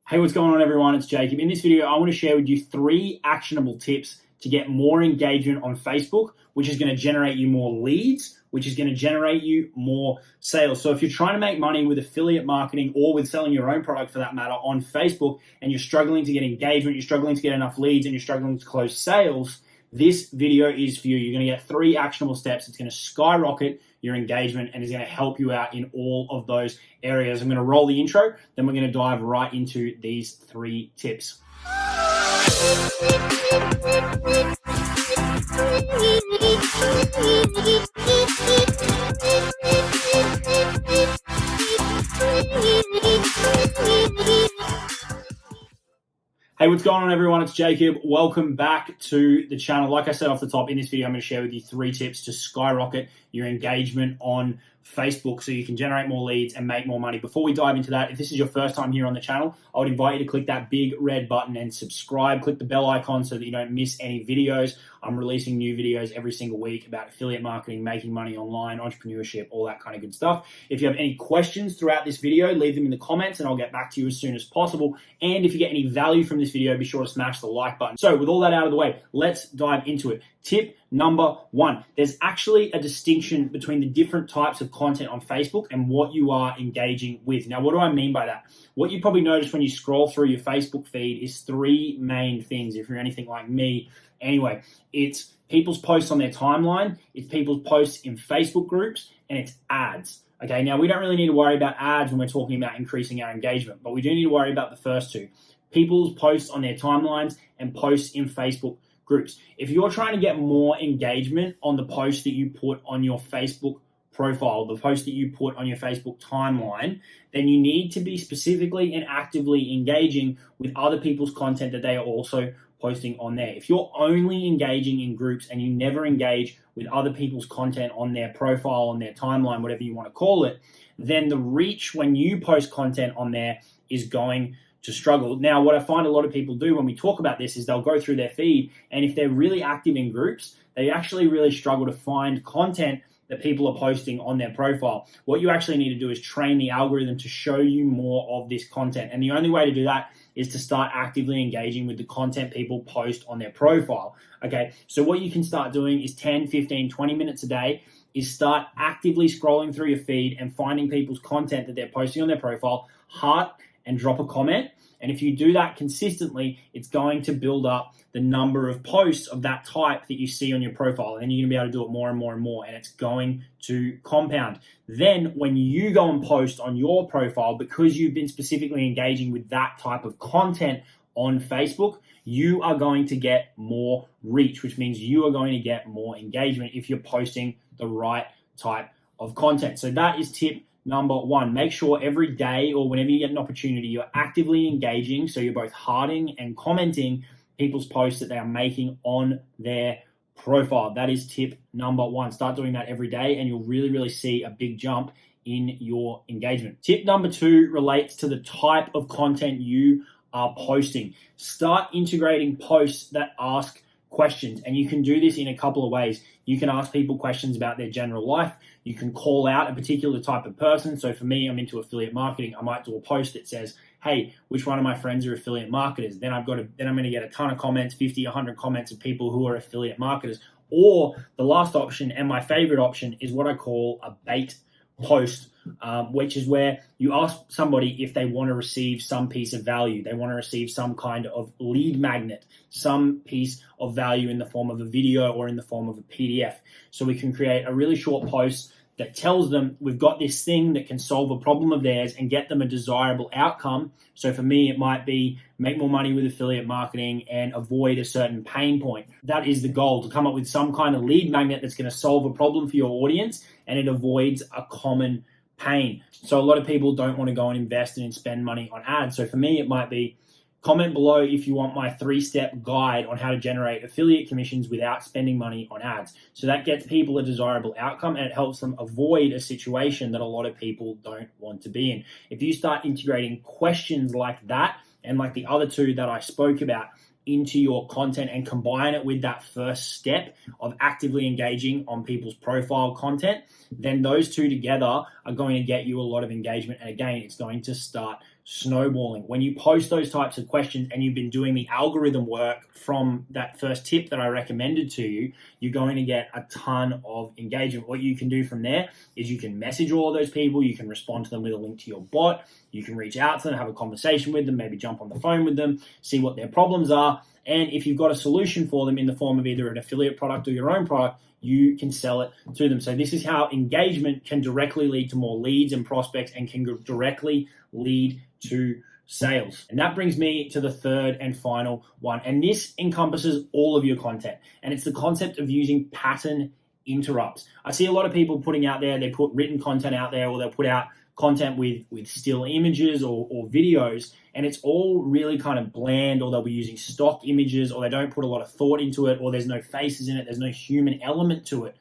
Hey, what's going on everyone? It's Jacob. In this video, I want to share with you 3 actionable tips to get more engagement on Facebook, which is going to generate you more leads, which is going to generate you more sales. So if you're trying to make money with affiliate marketing or with selling your own product for that matter on Facebook, and you're struggling to get engagement, you're struggling to get enough leads, and you're struggling to close sales, this video is for you. You're going to get 3 actionable steps. It's going to skyrocket your engagement and is going to help you out in all of those areas. I'm going to roll the intro, then we're going to dive right into these 3 tips. Hey, what's going on everyone? It's Jacob. Welcome back to the channel. Like I said off the top, in this video, I'm going to share with you 3 tips to skyrocket your engagement on Facebook so you can generate more leads and make more money. Before we dive into that, if this is your first time here on the channel, I would invite you to click that big red button and subscribe. Click the bell icon so that you don't miss any videos. I'm releasing new videos every single week about affiliate marketing, making money online, entrepreneurship, all that kind of good stuff. If you have any questions throughout this video, leave them in the comments and I'll get back to you as soon as possible. And if you get any value from this video, be sure to smash the like button. So with all that out of the way, let's dive into it. Tip number 1, there's actually a distinction between the different types of content on Facebook and what you are engaging with. Now, what do I mean by that? What you probably notice when you scroll through your Facebook feed is 3 main things, if you're anything like me. Anyway, it's people's posts on their timeline, it's people's posts in Facebook groups, and it's ads. Okay, now we don't really need to worry about ads when we're talking about increasing our engagement, but we do need to worry about the first 2. People's posts on their timelines and posts in Facebook groups. If you're trying to get more engagement on the posts that you put on your Facebook profile, the posts that you put on your Facebook timeline, then you need to be specifically and actively engaging with other people's content that they are also posting on there. If you're only engaging in groups and you never engage with other people's content on their profile, on their timeline, whatever you want to call it, then the reach when you post content on there is going to struggle. Now, what I find a lot of people do when we talk about this is they'll go through their feed, and if they're really active in groups, they actually really struggle to find content that people are posting on their profile. What you actually need to do is train the algorithm to show you more of this content. And the only way to do that is to start actively engaging with the content people post on their profile. Okay, so what you can start doing is 10, 15, 20 minutes a day is start actively scrolling through your feed and finding people's content that they're posting on their profile, heart and drop a comment. And if you do that consistently, it's going to build up the number of posts of that type that you see on your profile. And then you're gonna be able to do it more and more and more, and it's going to compound. Then when you go and post on your profile, because you've been specifically engaging with that type of content on Facebook, you are going to get more reach, which means you are going to get more engagement if you're posting the right type of content. So that is tip number 1. Make sure every day or whenever you get an opportunity, you're actively engaging. So you're both hearting and commenting people's posts that they are making on their profile. That is tip number 1. Start doing that every day and you'll really, really see a big jump in your engagement. Tip number 2 relates to the type of content you are posting. Start integrating posts that ask questions, and you can do this in a couple of ways. You can ask people questions about their general life. You can call out a particular type of person. So for me, I'm into affiliate marketing. I might do a post that says, hey, which one of my friends are affiliate marketers? Then I'm going to get a ton of comments, 50, 100 comments of people who are affiliate marketers. Or the last option, and my favorite option, is what I call a bait post, which is where you ask somebody if they want to receive some piece of value. They want to receive some kind of lead magnet, some piece of value in the form of a video or in the form of a PDF. So we can create a really short post that tells them we've got this thing that can solve a problem of theirs and get them a desirable outcome. So for me, it might be make more money with affiliate marketing and avoid a certain pain point. That is the goal, to come up with some kind of lead magnet that's going to solve a problem for your audience and it avoids a common pain. So a lot of people don't want to go and invest and spend money on ads. So for me, it might be comment below if you want my 3-step guide on how to generate affiliate commissions without spending money on ads. So that gets people a desirable outcome and it helps them avoid a situation that a lot of people don't want to be in. If you start integrating questions like that and like the other 2 that I spoke about into your content and combine it with that first step of actively engaging on people's profile content, then those 2 together are going to get you a lot of engagement. And again, it's going to start snowballing. When you post those types of questions and you've been doing the algorithm work from that first tip that I recommended to you, you're going to get a ton of engagement. What you can do from there is you can message all of those people, you can respond to them with a link to your bot, you can reach out to them, have a conversation with them, maybe jump on the phone with them, see what their problems are, and if you've got a solution for them in the form of either an affiliate product or your own product, you can sell it to them. So this is how engagement can directly lead to more leads and prospects and can directly lead to sales. And that brings me to the third and final one. And this encompasses all of your content. And it's the concept of using pattern interrupts. I see a lot of people putting out there, they put written content out there, or they'll put out content with still images or videos, and it's all really kind of bland, or they'll be using stock images, or they don't put a lot of thought into it, or there's no faces in it, there's no human element to it.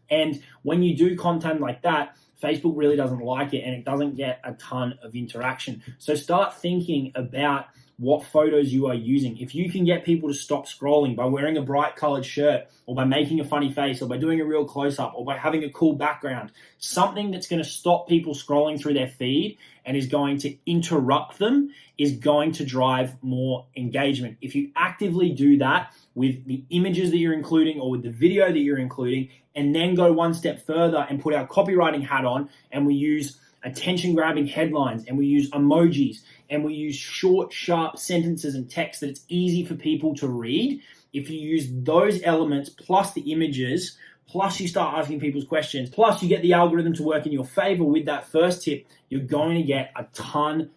And when you do content like that, Facebook really doesn't like it, and it doesn't get a ton of interaction. So start thinking about what photos you are using. If you can get people to stop scrolling by wearing a bright colored shirt, or by making a funny face, or by doing a real close-up, or by having a cool background, something that's going to stop people scrolling through their feed and is going to interrupt them, is going to drive more engagement. If you actively do that with the images that you're including or with the video that you're including, and then go one step further and put our copywriting hat on, and we use attention-grabbing headlines, and we use emojis, and we use short, sharp sentences and text that it's easy for people to read. If you use those elements plus the images, plus you start asking people's questions, plus you get the algorithm to work in your favor with that first tip, you're going to get a ton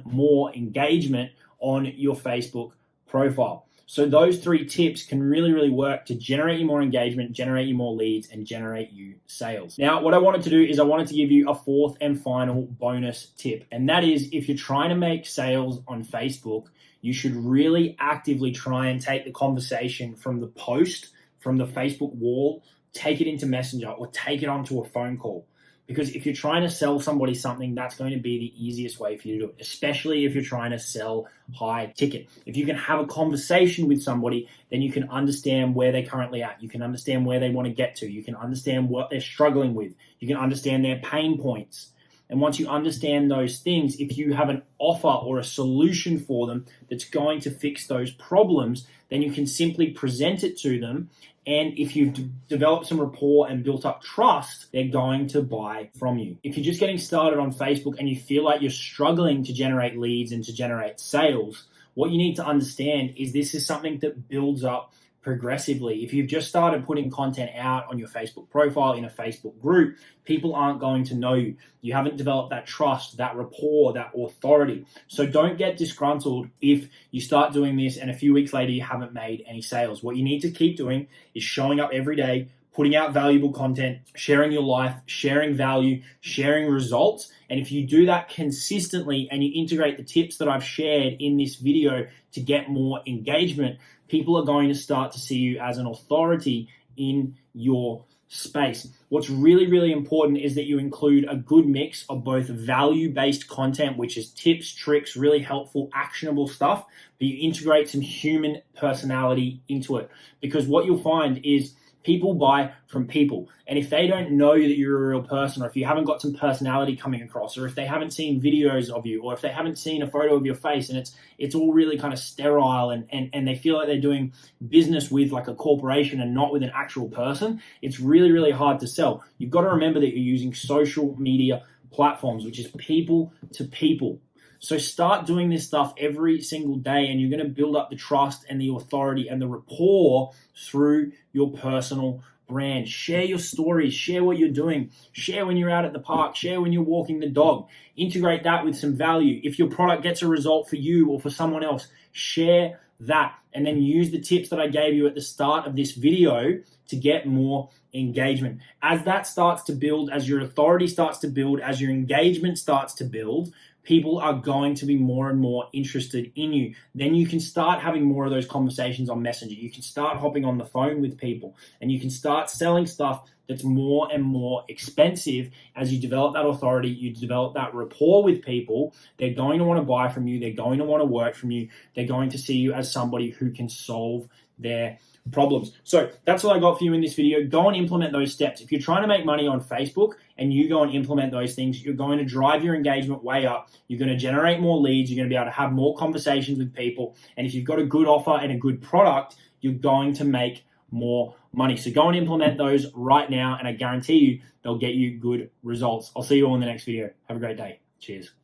more engagement on your Facebook profile. So those three tips can really work to generate you more engagement, generate you more leads, and generate you sales. Now, what I wanted to do is I wanted to give you a fourth and final bonus tip. And that is, if you're trying to make sales on Facebook, you should really actively try and take the conversation from the post, from the Facebook wall, take it into Messenger, or take it onto a phone call. Because if you're trying to sell somebody something, that's going to be the easiest way for you to do it, especially if you're trying to sell high ticket. If you can have a conversation with somebody, then you can understand where they're currently at. You can understand where they want to get to. You can understand what they're struggling with. You can understand their pain points. And once you understand those things, if you have an offer or a solution for them that's going to fix those problems, then you can simply present it to them. And if you've developed some rapport and built up trust, they're going to buy from you. If you're just getting started on Facebook and you feel like you're struggling to generate leads and to generate sales, what you need to understand is this is something that builds up progressively. If you've just started putting content out on your Facebook profile in a Facebook group, people aren't going to know you. You haven't developed that trust, that rapport, that authority. So don't get disgruntled if you start doing this and a few weeks later you haven't made any sales. What you need to keep doing is showing up every day, putting out valuable content, sharing your life, sharing value, sharing results. And if you do that consistently and you integrate the tips that I've shared in this video to get more engagement, people are going to start to see you as an authority in your space. What's really important is that you include a good mix of both value-based content, which is tips, tricks, really helpful, actionable stuff, but you integrate some human personality into it. Because what you'll find is people buy from people. And if they don't know that you're a real person, or if you haven't got some personality coming across, or if they haven't seen videos of you, or if they haven't seen a photo of your face and it's all really kind of sterile and they feel like they're doing business with like a corporation and not with an actual person, it's really hard to sell. You've got to remember that you're using social media platforms, which is people to people. So start doing this stuff every single day, and you're going to build up the trust and the authority and the rapport through your personal brand. Share your stories, share what you're doing, share when you're out at the park, share when you're walking the dog. Integrate that with some value. If your product gets a result for you or for someone else, share that, and then use the tips that I gave you at the start of this video to get more engagement. As that starts to build, as your authority starts to build, as your engagement starts to build, people are going to be more and more interested in you. Then you can start having more of those conversations on Messenger. You can start hopping on the phone with people, and you can start selling stuff that's more and more expensive. As you develop that authority, you develop that rapport with people. They're going to want to buy from you. They're going to want to work from you. They're going to see you as somebody who can solve their problems. So that's what I got for you in this video. Go and implement those steps. If you're trying to make money on Facebook and you go and implement those things, you're going to drive your engagement way up. You're going to generate more leads. You're going to be able to have more conversations with people. And if you've got a good offer and a good product, you're going to make more money. So go and implement those right now, and I guarantee you they'll get you good results. I'll see you all in the next video. Have a great day. Cheers.